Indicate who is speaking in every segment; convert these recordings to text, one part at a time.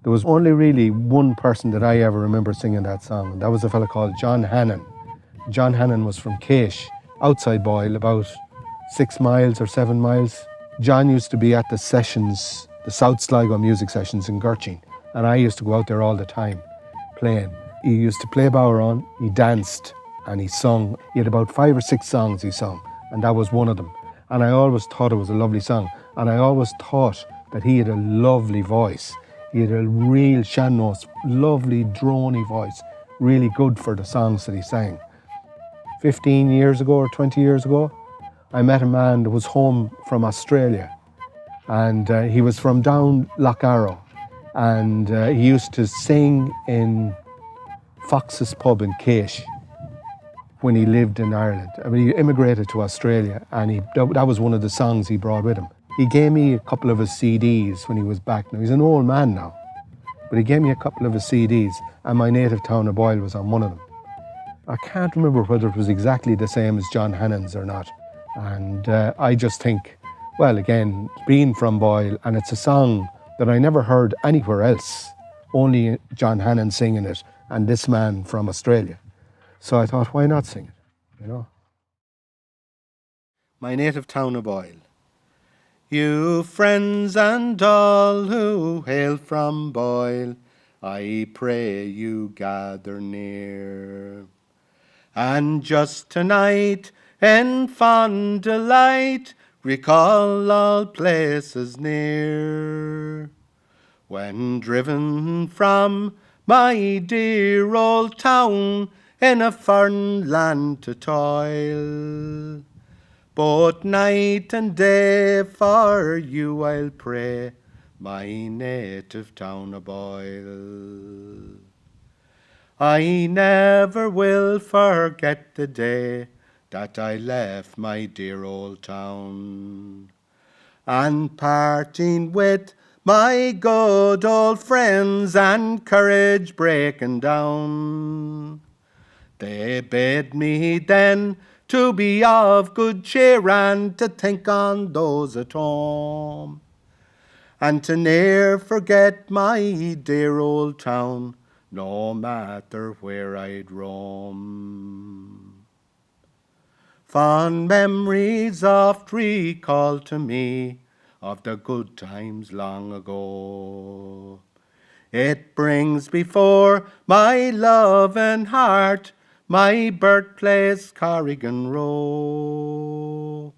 Speaker 1: There was only really one person that I ever remember singing that song, and that was a fella called John Hannon. John Hannon was from Caish, outside Boyle, about 6 miles or 7 miles. John used to be at the sessions, the South Sligo music sessions in Gurchin, and I used to go out there all the time playing. He used to play Boweron, he danced, and he sung. He had about 5 or 6 songs he sung, and that was one of them. And I always thought it was a lovely song, and I always thought that he had a lovely voice. He had a real sean-nós, lovely drony voice, really good for the songs that he sang. 15 years ago or 20 years ago, I met a man that was home from Australia, and he was from down Loch Arrow, and he used to sing in Fox's pub in Caish when he lived in Ireland. I mean, he immigrated to Australia, and that was one of the songs he brought with him. He gave me a couple of his CDs when he was back. Now, he's an old man now, but he gave me a couple of his CDs, and my native town of Boyle was on one of them. I can't remember whether it was exactly the same as John Hannon's or not. And I just think, well, again, being from Boyle, and it's a song that I never heard anywhere else, only John Hannon singing it, and this man from Australia. So I thought, why not sing it, you know? My native town of Boyle. You friends and all who hail from Boyle, I pray you gather near. And just tonight, in fond delight, recall all places near. When driven from my dear old town, in a foreign land to toil, both night and day for you I'll pray, my native town of Boyle. I never will forget the day that I left my dear old town, and parting with my good old friends and courage breaking down, they bade me then to be of good cheer and to think on those at home, and to ne'er forget my dear old town, no matter where I'd roam. Fond memories oft recall to me of the good times long ago. It brings before my loving heart my birthplace, Corrigan Row.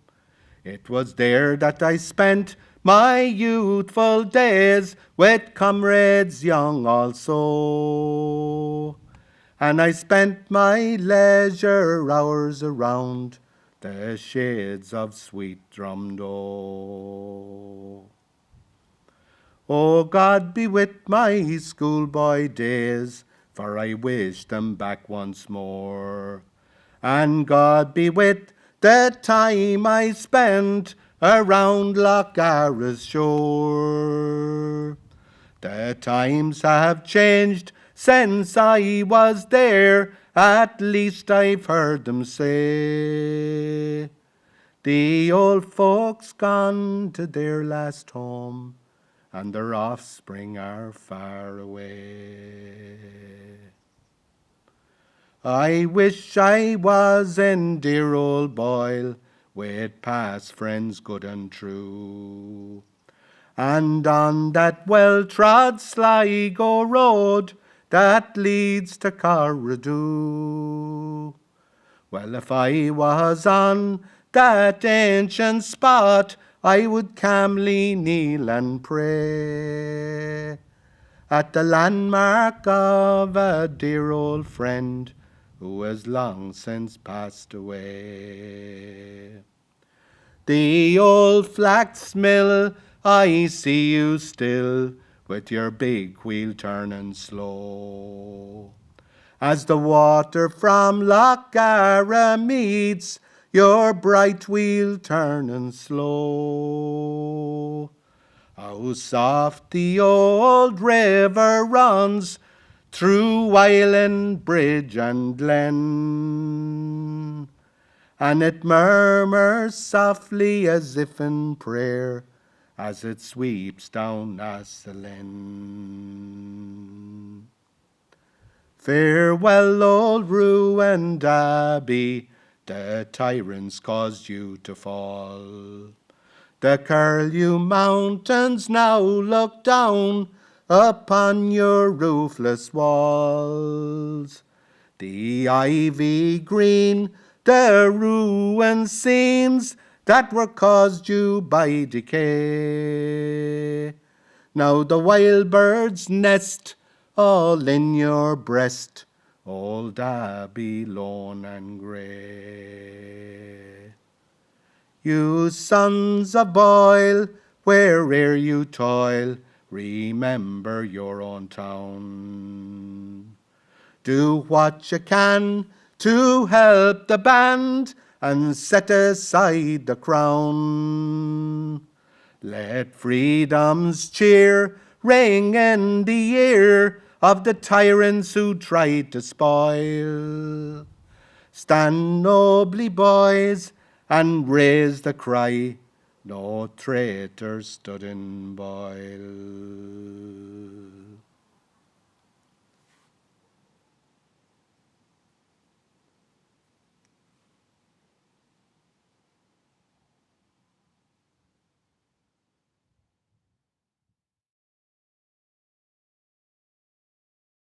Speaker 1: It was there that I spent my youthful days with comrades young also, and I spent my leisure hours around the shades of sweet Drumdo. Oh, God be with my schoolboy days, for I wish them back once more. And God be with the time I spent around Loch Arra's shore. The times have changed since I was there, at least I've heard them say. The old folks gone to their last home, and their offspring are far away. I wish I was in dear old Boyle, with past friends good and true, and on that well-trod Sligo road that leads to Corradoo. Well, if I was on that ancient spot, I would calmly kneel and pray at the landmark of a dear old friend who has long since passed away. The old flax mill, I see you still, with your big wheel turning slow, as the water from Loch Arra meets your bright wheel turning slow. How soft the old river runs through Island Bridge and glen, and it murmurs softly as if in prayer as it sweeps down Asselin. Farewell, old ruined abbey, the tyrants caused you to fall. The Curlew mountains now look down upon your roofless walls. The ivy green, the ruined scenes that were caused you by decay. Now the wild birds nest all in your breast, old Abbey lone and grey. You sons of Boyle, where'er you toil, remember your own town. Do what you can to help the band and set aside the crown. Let freedom's cheer ring in the ear of the tyrants who tried to spoil. Stand nobly, boys, and raise the cry, no traitor stood in Boyle.